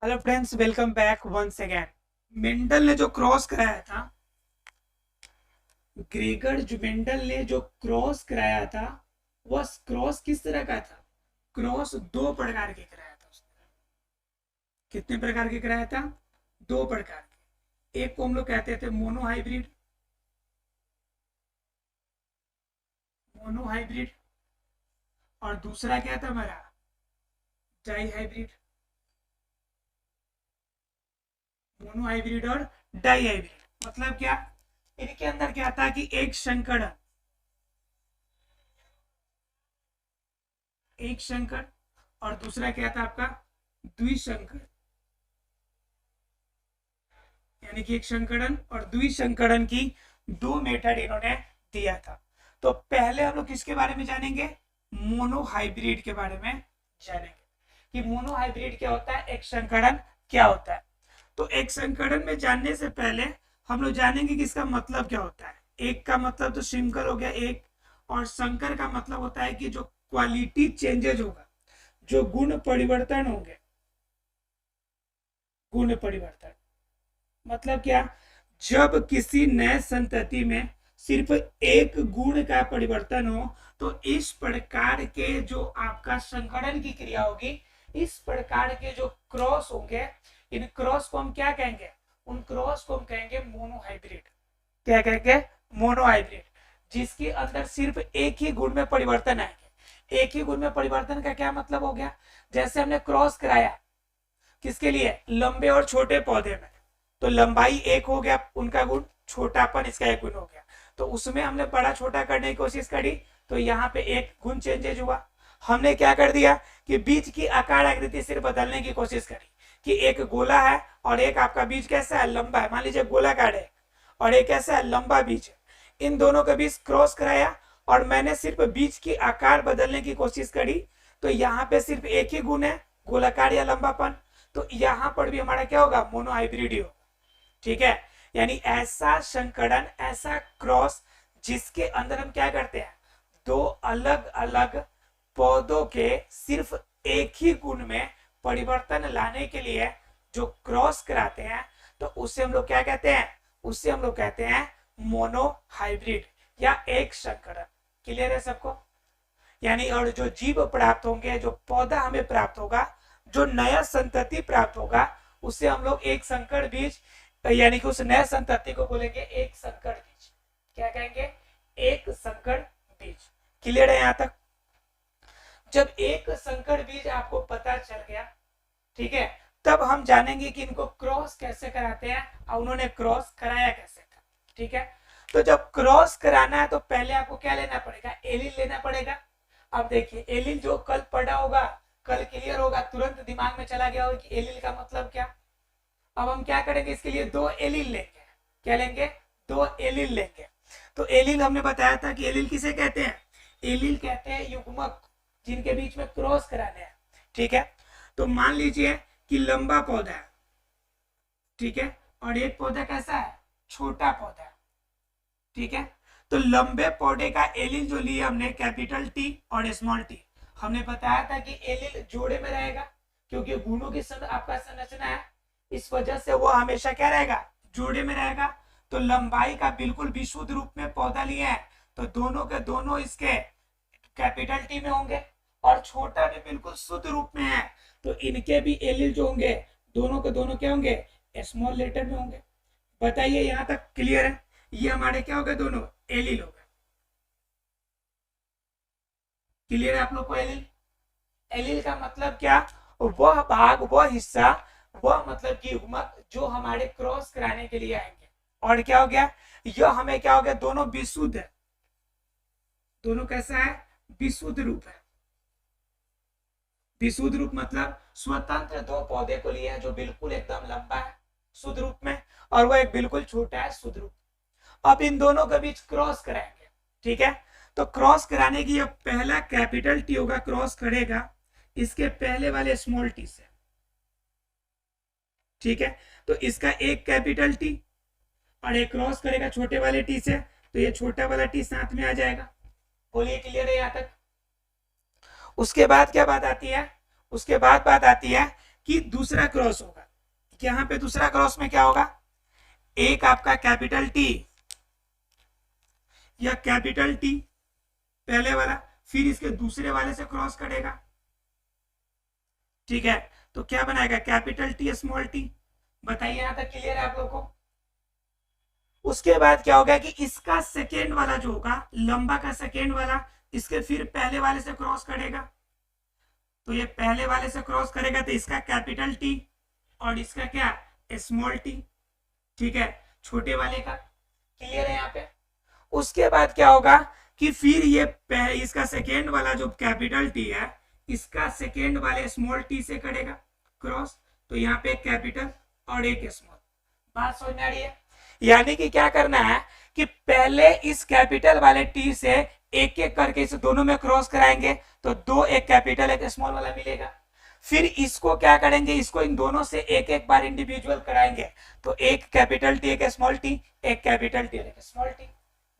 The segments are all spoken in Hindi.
Hello friends, welcome back once again. Mendel ने जो क्रॉस कराया था, ग्रेगर जो मेंडल ने जो क्रॉस कराया था, वह क्रॉस किस तरह का था? क्रॉस दो प्रकार के कराया था उसने। कितने प्रकार के कराया था? दो प्रकार के। एक को हम लोग कहते थे मोनोहाइब्रिड, मोनोहाइब्रिड। और दूसरा क्या था हमारा? Dihybrid. मोनोहाइब्रिड और डाई हाइब्रिड मतलब क्या? इनके अंदर क्या था कि एक संकरण, एक संकर, और दूसरा क्या था आपका? द्विसंकर। यानी कि एक संकरण और द्विसंकरण की दो मेथड इन्होंने दिया था। तो पहले हम लोग किसके बारे में जानेंगे? मोनोहाइब्रिड के बारे में जानेंगे कि मोनोहाइब्रिड क्या होता है, एक संकरण क्या होता है। तो एक संकरण में जानने से पहले हम लोग जानेंगे कि इसका मतलब क्या होता है। एक का मतलब तो सिंगल हो गया एक, और संकर का मतलब होता है कि जो क्वालिटी चेंजेज होगा, जो गुण परिवर्तन होंगे। गुण परिवर्तन मतलब क्या? जब किसी नए संतति में सिर्फ एक गुण का परिवर्तन हो, तो इस प्रकार के जो आपका संकरण की क्रिया होगी, इस प्रकार के जो क्रॉस होंगे, इन क्रॉस को हम क्या कहेंगे? उन क्रॉस को हम कहेंगे मोनोहाइब्रिड। क्या कहेंगे? मोनोहाइब्रिड। जिसके अंदर सिर्फ एक ही गुण में परिवर्तन आएंगे। एक ही गुण में परिवर्तन का क्या मतलब हो गया? जैसे हमने क्रॉस कराया किसके लिए? लंबे और छोटे पौधे में। तो लंबाई एक हो गया उनका गुण, छोटापन इसका एक गुण हो गया। तो उसमें हमने बड़ा छोटा करने की कोशिश करी, तो यहाँ पे एक गुण चेंजेज हुआ। हमने क्या कर दिया कि बीज की आकार आकृति सिर्फ बदलने की कोशिश करी कि एक गोला है और एक आपका बीज कैसा है? लंबा है। मान लीजिए गोलाकार है और एक कैसा है? लंबा बीज है। इन दोनों के बीच क्रॉस कराया और मैंने सिर्फ बीज की आकार बदलने की कोशिश करी। तो यहाँ पे सिर्फ एक ही गुण है, गोलाकार या लंबापन। तो यहां पर भी हमारा क्या होगा? मोनोहाइब्रिड होगा। ठीक है। यानी ऐसा संकरण, ऐसा क्रॉस जिसके अंदर हम क्या करते हैं? दो अलग अलग पौधों के सिर्फ एक ही गुण में परिवर्तन लाने के लिए जो क्रॉस कराते हैं, तो उससे हम लोग क्या कहते हैं? उससे हम लोग कहते हैं मोनोहाइब्रिड या एक संकरण। क्लियर है सबको? यानी और जो जीव प्राप्त होंगे, जो पौधा हमें प्राप्त होगा, जो नया संतति प्राप्त होगा, उससे हम लोग एक संकर बीज, यानी कि उस नए संतति को बोलेंगे एक संकर बीज। क्या कहेंगे? एक संकर बीज। क्लियर है यहां तक? जब एक संकर बीज आपको पता चल गया, ठीक है, तब हम जानेंगे कि इनको क्रॉस कैसे कराते हैं और उन्होंने क्रॉस कराया कैसे था। ठीक है। तो जब क्रॉस कराना है तो पहले आपको क्या लेना पड़ेगा? एलील लेना पड़ेगा। अब देखिए, एलील जो कल पढ़ा होगा, कल क्लियर होगा, तुरंत दिमाग में चला गया होगा कि एलील का मतलब क्या। अब हम क्या करेंगे? इसके लिए दो एलील लेंगे। क्या लेंगे? दो एलील लेंगे। तो एलील हमने बताया था कि एलील किसे कहते हैं? एलील कहते हैं युग्मक जिनके बीच में क्रॉस कराने हैं। ठीक है। तो मान लीजिए कि लंबा पौधा है, ठीक है, और एक पौधा कैसा है? छोटा पौधा है। ठीक है। तो लंबे पौधे का एलील जो लिया हमने, कैपिटल टी और स्मॉल टी, हमने बताया था कि एलील जोड़े में रहेगा, क्योंकि गुणों की आपका संरचना है, इस वजह से वो हमेशा क्या रहेगा? जोड़े में रहेगा। तो लंबाई का बिल्कुल विशुद्ध रूप में पौधा लिया है, तो दोनों के दोनों इसके कैपिटल टी में होंगे, और छोटा भी बिल्कुल शुद्ध रूप में है, तो इनके भी एलील जो होंगे, दोनों के दोनों क्या होंगे? स्मॉल लेटर में होंगे। बताइए यहां तक क्लियर है? ये हमारे क्या हो गए? दोनों एलील हो गए। क्लियर है आप लोग को? एलील, एलील का मतलब क्या? वह भाग, वह हिस्सा, वह मतलब कि युग्मक जो हमारे क्रॉस कराने के लिए आएंगे। और क्या हो गया? यह हमें क्या हो गया? दोनों विशुद्ध है। दोनों कैसा है? विशुद्ध रूप है। विशुद्ध रूप मतलब स्वतंत्र दो पौधे को लिया है, जो बिल्कुल एकदम लंबा है शुद्ध रूप में, और वो एक बिल्कुल छोटा है शुद्ध रूप। अब इन दोनों के बीच क्रॉस कराएंगे। ठीक है। तो क्रॉस कराने की पहला कैपिटल टी होगा, क्रॉस करेगा इसके पहले वाले स्मॉल टी से। ठीक है। तो इसका एक कैपिटल टी और एक क्रॉस करेगा छोटे वाले टी से, तो ये छोटा वाला टी साथ में आ जाएगा। बोलिए क्लियर है यहां तक? उसके बाद क्या बात आती है? उसके बाद बात आती है कि दूसरा क्रॉस होगा, यहाँ पे दूसरा क्रॉस में क्या होगा, एक आपका कैपिटल टी या कैपिटल टी पहले वाला, फिर इसके दूसरे वाले से क्रॉस करेगा, ठीक है, तो क्या बनाएगा, कैपिटल टी स्मॉल टी। बताइए यहां तक क्लियर है आप लोग को। उसके बाद क्या होगा कि इसका सेकेंड वाला जो होगा, लंबा का सेकेंड वाला, इसके फिर पहले वाले से क्रॉस करेगा, तो ये पहले वाले से क्रॉस करेगा तो इसका कैपिटल टी और इसका क्या, स्मॉल टी, ठीक है, छोटे वाले का। क्लियर है यहाँ पे। उसके बाद क्या होगा कि फिर ये इसका सेकेंड वाला जो कैपिटल टी है, इसका सेकेंड वाले स्मॉल टी से करेगा क्रॉस, तो यहाँ पे एक कैपिटल और एक स्मॉल। बात समझ में आ रही है। यानी कि क्या करना है कि पहले इस कैपिटल वाले टी से एक एक करके इस दोनों में क्रॉस कराएंगे, तो दो, एक कैपिटल एक स्मॉल वाला मिलेगा। फिर इसको क्या करेंगे, इसको इन दोनों से एक एक बार इंडिविजुअल कराएंगे, तो एक कैपिटल टी एक स्मॉल टी, एक कैपिटल टी एक स्मॉल टी।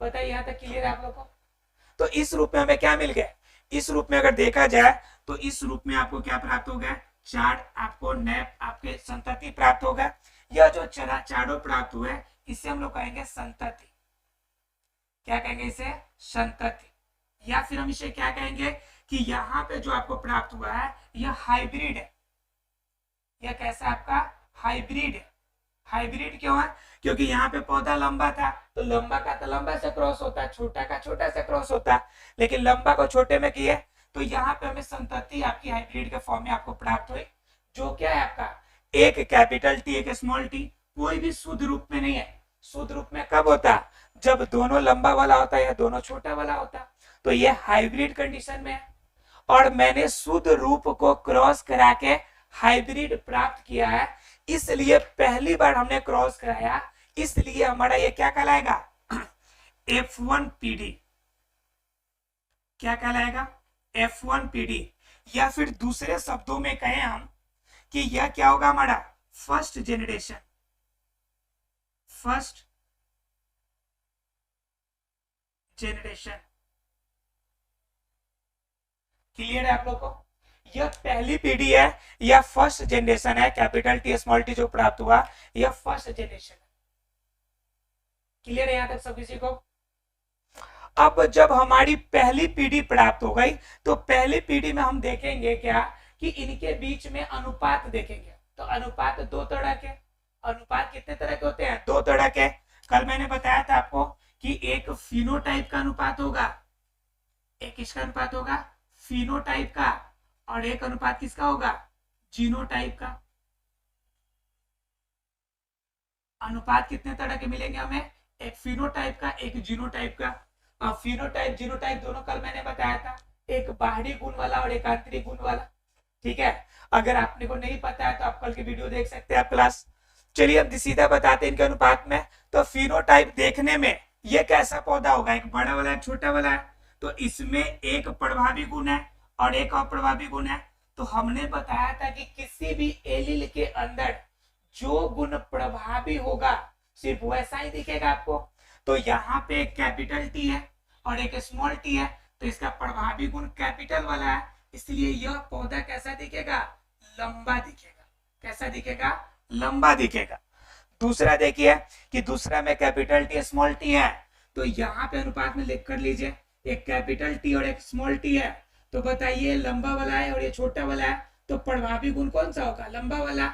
बताइए यहाँ तक क्लियर है आप लोगों को। तो इस रूप में हमें क्या मिल गया, इस रूप में अगर देखा जाए तो इस रूप में आपको क्या प्राप्त हो गया, चार आपको नए आपके संतति प्राप्त होगा। यह जो चारों प्राप्त हुए इसे हम लोग कहेंगे संतति। क्या कहेंगे इसे, संतति। या फिर हम इसे क्या कहेंगे कि यहाँ पे जो आपको प्राप्त हुआ है यह हाइब्रिड है। यह कैसा आपका हाइब्रिड है। हाइब्रिड क्यों है, क्योंकि यहाँ पे पौधा लंबा था, तो लंबा का तो लंबा से क्रॉस होता है, छोटा का छोटा से क्रॉस होता है, लेकिन लंबा को छोटे में किए, तो यहाँ पे हमें संतति आपकी हाइब्रिड के फॉर्म में आपको प्राप्त हुई, जो क्या है आपका एक कैपिटल टी एक स्मॉल टी। कोई भी शुद्ध रूप में नहीं है। शुद्ध रूप में कब होता, जब दोनों लंबा वाला होता है या दोनों छोटा वाला होता, तो ये हाइब्रिड कंडीशन में है। और मैंने शुद्ध रूप को क्रॉस करा के हाइब्रिड प्राप्त किया है, इसलिए पहली बार हमने क्रॉस कराया, इसलिए हमारा ये क्या कहलाएगा, F1PD। क्या कहलाएगा, F1PD। या फिर दूसरे शब्दों में कहें हम कि यह क्या होगा हमारा first generation. First generation. Clear है आप लोग को। यह पहली पीढ़ी है या फर्स्ट जनरेशन है, कैपिटल टी स्मॉल टी जो प्राप्त हुआ यह फर्स्ट जनरेशन है। क्लियर है यहां तक सब किसी को। अब जब हमारी पहली पीढ़ी प्राप्त हो गई, तो पहली पीढ़ी में हम देखेंगे क्या कि इनके बीच में अनुपात देखेंगे। तो अनुपात दो तरह के, अनुपात कितने तरह के होते हैं, दो तरह के। कल मैंने बताया था आपको कि एक फिनोटाइप का अनुपात होगा, एक किसका अनुपात होगा, फिनोटाइप का, और एक अनुपात किसका होगा, जीनोटाइप का। अनुपात कितने तरह के मिलेंगे हमें, एक फिनोटाइप का एक जीनोटाइप का। और फिनोटाइप जीनोटाइप दोनों कल मैंने बताया था, एक बाहरी गुण वाला और एक आंतरिक गुण वाला। ठीक है, अगर आपने को नहीं पता है तो आप कल की वीडियो देख सकते हैं आप क्लास। चलिए अब सीधा बताते हैं इनके अनुपात में। तो फिनोटाइप देखने में ये कैसा पौधा होगा, एक बड़ा वाला एक छोटा वाला है, तो इसमें एक प्रभावी गुण है और एक अप्रभावी गुण है। तो हमने बताया था कि किसी भी एलील के अंदर जो गुण प्रभावी होगा सिर्फ वैसा ही दिखेगा आपको। तो यहाँ पे एक कैपिटल टी है और एक स्मॉल टी है, तो इसका प्रभावी गुण कैपिटल वाला है, इसलिए यह पौधा कैसा दिखेगा, लंबा दिखेगा। कैसा दिखेगा, लंबा दिखेगा। दूसरा देखिए कि दूसरा में कैपिटल टी स्मॉल टी है, तो यहाँ पे अनुपात में लिख कर लीजिए, एक कैपिटल टी और एक स्मॉल टी है। तो बताइए लंबा वाला है और ये छोटा वाला है, तो प्रभावी गुण कौन सा होगा, लंबा वाला।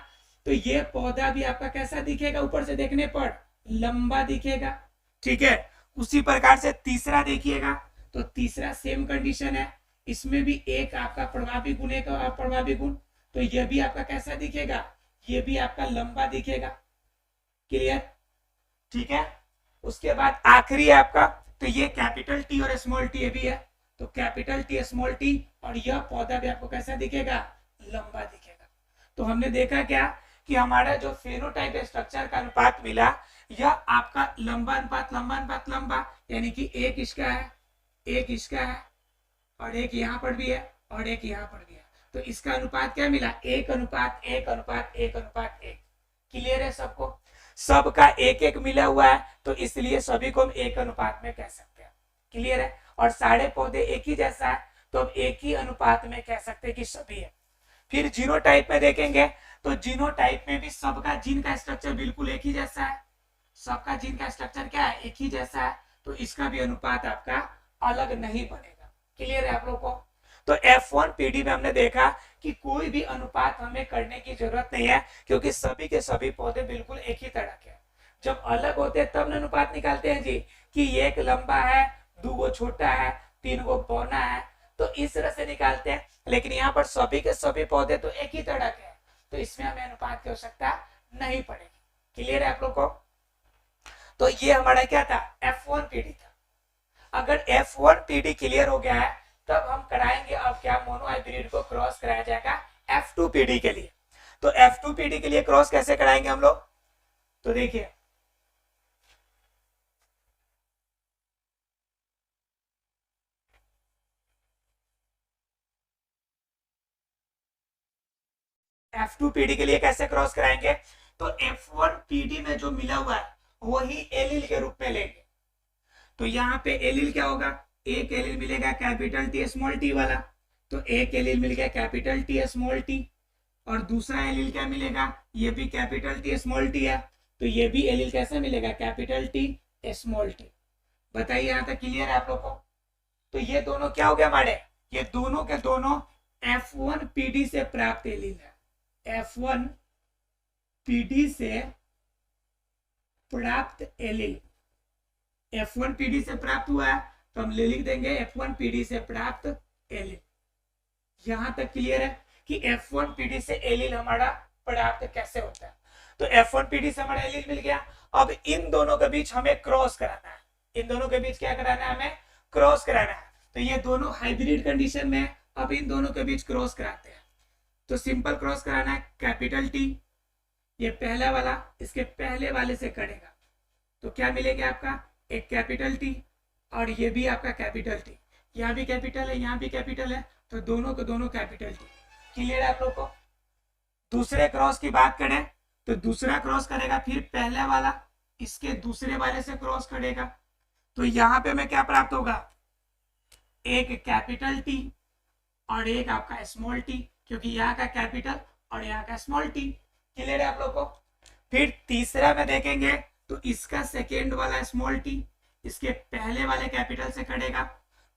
तो ये पौधा भी आपका कैसा दिखेगा, ऊपर से देखने पर लंबा दिखेगा। ठीक है, उसी प्रकार से तीसरा देखिएगा, तो तीसरा सेम कंडीशन है, इसमें भी एक आपका प्रभावी गुण एक अप्रभावी गुण, तो यह भी आपका कैसा दिखेगा, ये भी आपका लंबा दिखेगा। क्लियर, ठीक है। उसके बाद आखिरी है आपका, तो ये कैपिटल टी और स्मॉल टी भी है, तो कैपिटल टी स्मॉल टी, और यह पौधा भी आपको कैसा दिखेगा, लंबा दिखेगा। तो हमने देखा क्या कि हमारा जो फेनोटाइप स्ट्रक्चर का अनुपात मिला, यह आपका लंबा अनुपात लंबा अनुपात लंबा, यानी कि एक इसका है, एक इसका है, और एक यहाँ पर भी है और एक यहाँ पर भी है। तो इसका अनुपात क्या मिला, एक अनुपात एक अनुपात एक अनुपात एक। क्लियर है सबको, सबका एक एक मिला हुआ है, तो इसलिए सभी को हम एक अनुपात में कह सकते हैं। क्लियर है, और सारे पौधे एक ही जैसा है, तो अब एक ही अनुपात में कह सकते हैं कि सभी है। फिर जीनोटाइप में देखेंगे तो जीनोटाइप में भी सबका जीन का स्ट्रक्चर बिल्कुल एक ही जैसा है, सबका जीन का स्ट्रक्चर क्या है, एक ही जैसा है, तो इसका भी अनुपात आपका अलग नहीं बनेगा। क्लियर है आप लोग को? तो F1 PD में हमने देखा कि कोई भी अनुपात हमें करने की जरूरत नहीं है, क्योंकि सभी के सभी पौधे बिल्कुल एक ही तरह के। जब अलग होते हैं तब अनुपात निकालते हैं जी, कि एक लंबा है, दो गो छोटा है, तीन गो पौना है, तो इस तरह से निकालते हैं। लेकिन यहाँ पर सभी के सभी पौधे तो एक ही तरह के हैं, तो इसमें हमें अनुपात की आवश्यकता नहीं पड़ेगी। क्लियर है आप लोग को? तो ये हमारा क्या था, F1 PD था। अगर F1 PD क्लियर हो गया है, तब हम कराएंगे अब क्या, मोनो हाइब्रिड को क्रॉस कराया जाएगा F2 PD के लिए। तो F2 PD के लिए क्रॉस कैसे कराएंगे हम लोग, तो देखिए F2 PD के लिए कैसे क्रॉस कराएंगे, तो F1 PD में जो मिला हुआ है वही एलील के रूप में लेंगे। तो यहाँ पे एलील क्या होगा, एक एलील मिलेगा कैपिटल टी स्मॉल टी वाला, तो एक एलील मिल गया कैपिटल टी स्मॉल टी, और दूसरा एलील क्या मिलेगा, ये भी कैपिटल टी स्मॉल टी है, तो ये भी एलील कैसे मिलेगा, कैपिटल टी स्मॉल टी। बताइए यहाँ तक क्लियर है आप लोग को? तो ये दोनों क्या हो गया हमारे, ये दोनों के दोनों F1 PD से प्राप्त एलील है, F1 PD से प्राप्त एलील, F1 PD से प्राप्त हुआ है, तो हम लिख देंगे F1 PD से प्राप्त एलील। यहां तक क्लियर है कि F1 PD से एलील हमारा प्राप्त कैसे होता है। तो F1 PD से हमारा एलील मिल गया। अब इन दोनों के बीच हमें क्रॉस कराना है, इन दोनों के बीच क्या कराना है, हमें क्रॉस कराना है। तो ये दोनों हाइब्रिड कंडीशन में, अब इन दोनों के बीच क्रॉस कराते हैं। तो सिंपल क्रॉस कराना है, कैपिटल टी, ये पहला वाला इसके पहले वाले से करेगा, तो क्या मिलेगा आपका, एक कैपिटल टी, और ये भी आपका कैपिटल टी, यहाँ भी कैपिटल है, यहाँ भी कैपिटल है, तो दोनों को दोनों कैपिटल टी। क्लियर है आप लोग को? दूसरे क्रॉस की बात करें तो दूसरा क्रॉस करेगा, फिर पहला वाला इसके दूसरे वाले से क्रॉस करेगा, तो यहाँ पे हमें क्या प्राप्त होगा, एक कैपिटल टी और एक आपका स्मॉल टी, क्योंकि यहाँ का कैपिटल और यहाँ का स्मॉल टी। क्लियर है आप लोग को? फिर तीसरा में देखेंगे तो इसका सेकेंड वाला स्मॉल टी इसके पहले वाले कैपिटल से कटेगा,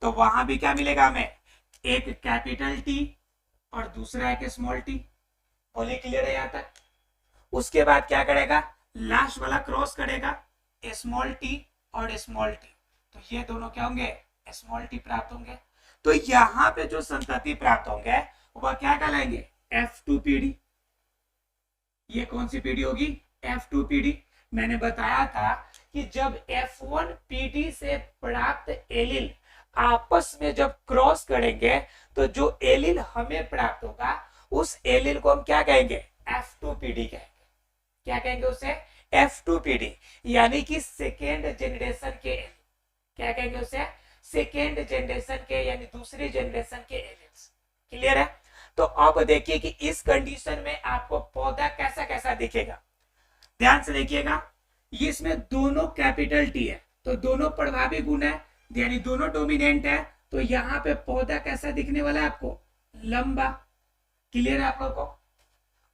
तो वहां भी क्या मिलेगा हमें, एक कैपिटल टी और दूसरा एक स्मॉल टी। बोलिए क्लियर है यहाँ तक? उसके बाद क्या करेगा, लास्ट वाला क्रॉस करेगा, स्मॉल टी और स्मॉल टी, तो ये दोनों क्या होंगे, स्मॉल टी प्राप्त होंगे। तो यहाँ पे जो संतति प्राप्त होंगे वह क्या कहलाएंगे, F2 PD। ये कौन सी पीढ़ी होगी, F2 PD। मैंने बताया था कि जब F1 PD से प्राप्त एलील आपस में जब क्रॉस करेंगे, तो जो एलील हमें प्राप्त होगा उस एलील को हम क्या कहेंगे, F2 PD कहेंगे। क्या कहेंगे उसे, F2 PD, यानी कि सेकेंड जनरेशन के एलील। क्या कहेंगे उसे, सेकेंड जनरेशन के, यानी दूसरी जनरेशन के एलील्स। क्लियर है? तो अब देखिए कि इस कंडीशन में आपको पौधा कैसा कैसा दिखेगा। ध्यान से देखिएगा, इसमें दोनों कैपिटल टी है, तो दोनों प्रभावी गुण है, यानी दोनों डोमिनेंट है, तो यहाँ पे पौधा कैसा दिखने वाला है आपको, लंबा। क्लियर है आप लोग को?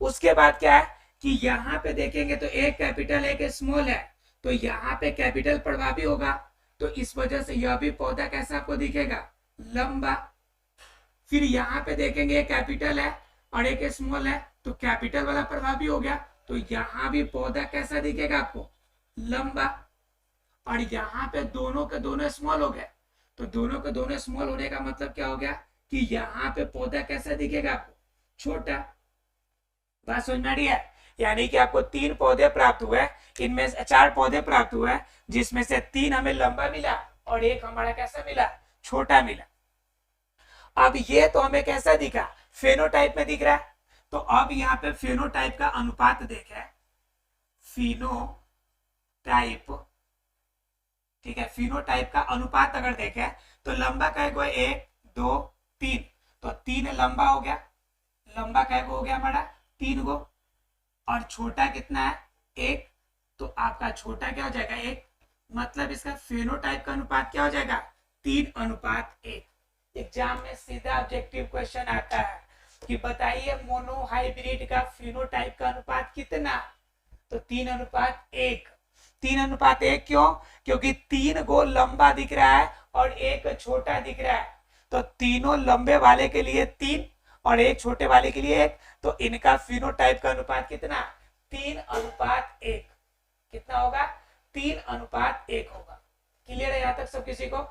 उसके बाद क्या है कि यहाँ पे देखेंगे तो एक कैपिटल एक स्मॉल है, तो यहाँ पे कैपिटल प्रभावी होगा, तो इस वजह से यह भी पौधा कैसा आपको दिखेगा, लंबा। फिर यहाँ पे देखेंगे एक कैपिटल है और एक स्मॉल है, तो कैपिटल वाला प्रभावी हो गया, तो यहाँ भी पौधा कैसा दिखेगा आपको, लंबा। और यहाँ पे दोनों के दोनों स्मॉल हो गए, तो दोनों के दोनों स्मॉल होने का मतलब क्या हो गया कि यहाँ पे पौधा कैसा दिखेगा आपको, छोटा। बात समझ में आ रही है? यानी कि आपको 3 पौधे प्राप्त हुए, इनमें से 4 पौधे प्राप्त हुए, जिसमें से 3 हमें लंबा मिला और एक हमारा कैसा मिला, छोटा मिला। अब ये तो हमें कैसा दिखा, फेनोटाइप में दिख रहा है। तो अब यहाँ पे फेनोटाइप का अनुपात देखें, फिनोटाइप, ठीक है, फिनोटाइप का अनुपात अगर देखें तो लंबा का एक 1 2 3, तो 3 लंबा हो गया, लंबा का हो गया हमारा 3 गो, और छोटा कितना है 1, तो आपका छोटा क्या हो जाएगा 1, मतलब इसका फेनोटाइप का अनुपात क्या हो जाएगा 3:1। एग्जाम में सीधा ऑब्जेक्टिव क्वेश्चन आता है, कि बताइए मोनोहाइब्रिड का फिनोटाइप का अनुपात कितना, तो 3:1। 3:1 क्यों? क्योंकि 3 गो लंबा दिख रहा है और एक छोटा दिख रहा है, तो तीनों लंबे वाले के लिए 3 और एक छोटे वाले के लिए 1, तो इनका फिनोटाइप का अनुपात कितना, 3:1। कितना होगा, 3:1 होगा। क्लियर है यहां तक सब किसी को?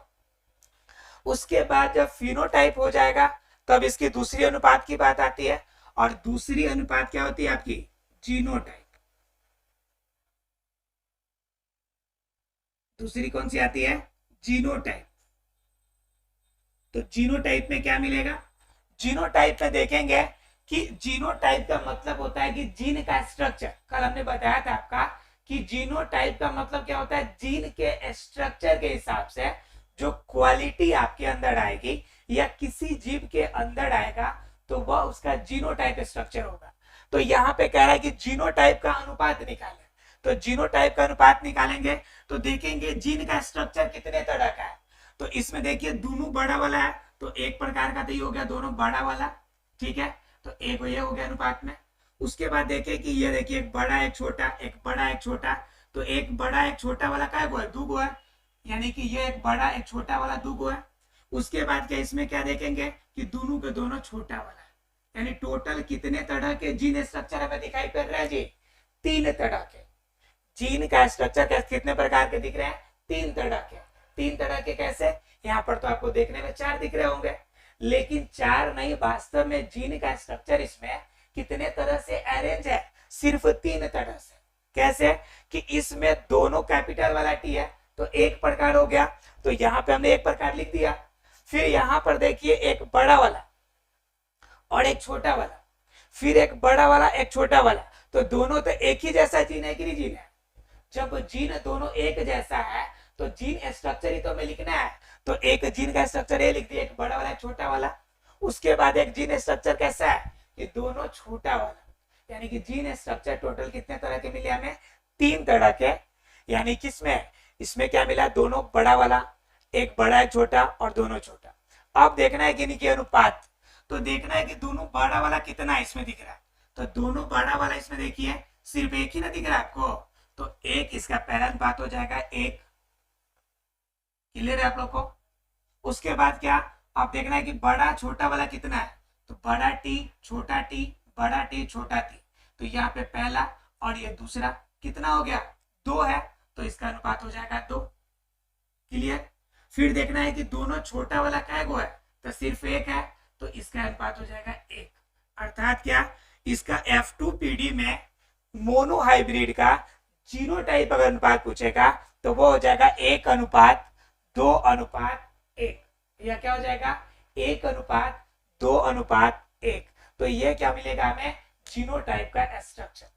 उसके बाद जब फिनोटाइप हो जाएगा तब इसकी दूसरी अनुपात की बात आती है, और दूसरी अनुपात क्या होती है आपकी, जीनोटाइप। दूसरी कौन सी आती है, जीनोटाइप। तो जीनोटाइप में क्या मिलेगा, जीनोटाइप में देखेंगे कि जीनोटाइप का मतलब होता है कि जीन का स्ट्रक्चर, कल हमने बताया था आपका कि जीनोटाइप का मतलब क्या होता है, जीन के स्ट्रक्चर के हिसाब से जो क्वालिटी आपके अंदर आएगी या किसी जीव के अंदर आएगा तो वह उसका जीनोटाइप स्ट्रक्चर होगा। तो यहाँ पे कह रहा है कि जीनोटाइप का अनुपात निकालें, तो जीनोटाइप का अनुपात निकालेंगे तो देखेंगे जीन का स्ट्रक्चर कितने तरह का है। तो इसमें देखिए दोनों बड़ा वाला है, तो एक प्रकार का तो ये हो गया दोनों बड़ा वाला, ठीक है, तो एक ये हो गया अनुपात में। उसके बाद देखिए कि ये देखिए एक बड़ा एक छोटा, एक बड़ा एक छोटा, तो एक बड़ा एक छोटा वाला क्या है, दो गो है, यानी कि ये एक बड़ा एक छोटा वाला दो गो है। उसके बाद क्या इसमें क्या देखेंगे कि दोनों के दोनों छोटा वाला है, यानी टोटल कितने तरह के जीन स्ट्रक्चर हमें दिखाई पड़ रहे हैं जी, 3 तरह के। जीन का स्ट्रक्चर कितने प्रकार के दिख रहे हैं, 3 तरह के। 3 तरह के कैसे, यहाँ पर तो आपको देखने में 4 दिख रहे होंगे, लेकिन 4 नहीं, वास्तव में जीन का स्ट्रक्चर इसमें कितने तरह से अरेंज है, सिर्फ 3 तरह से। कैसे कि इसमें दोनों कैपिटल वाला टी है, तो एक प्रकार हो गया, तो यहाँ पे हमने एक प्रकार लिख दिया। फिर यहाँ पर देखिए एक बड़ा वाला और एक छोटा वाला, फिर एक बड़ा वाला एक छोटा वाला, तो दोनों तो एक ही जैसा जीन है कि नहीं जीन है। जब जीन दोनों एक जैसा है तो जीन स्ट्रक्चर ही तो हमें लिखना है, तो एक जीन का स्ट्रक्चर ये लिख दिया, एक बड़ा वाला एक छोटा वाला। उसके बाद एक जीन स्ट्रक्चर कैसा है, ये दोनों छोटा वाला, यानी कि जीन स्ट्रक्चर टोटल कितने तरह के मिले हमें, 3 तरह के। यानी किसमें, इसमें क्या मिला, दोनों बड़ा वाला, एक बड़ा एक छोटा और दोनों छोटा। अब देखना है कि इनके अनुपात, तो देखना है कि दोनों बड़ा वाला कितना इसमें दिख रहा है, तो दोनों बड़ा वाला इसमें देखिए सिर्फ एक ही ना दिख रहा है आपको, तो एक इसका पहला अनुपात हो जाएगा 1। क्लियर है आप लोग को? उसके बाद क्या, आप देखना है कि बड़ा छोटा वाला कितना है, तो बड़ा टी छोटा टी, बड़ा टी छोटा टी, तो यहाँ पे पहला और ये दूसरा कितना हो गया, 2 है, तो इसका अनुपात हो जाएगा 2। क्लियर? फिर देखना है कि दोनों छोटा वाला क्या गो है, तो सिर्फ एक है, तो इसका अनुपात हो जाएगा 1। अर्थात क्या, इसका F2PD में मोनोहाइब्रिड का जीनोटाइप अगर अनुपात पूछेगा तो वो हो जाएगा 1:2:1, या क्या हो जाएगा 1:2:1। तो ये क्या मिलेगा हमें, जीनोटाइप का स्ट्रक्चर।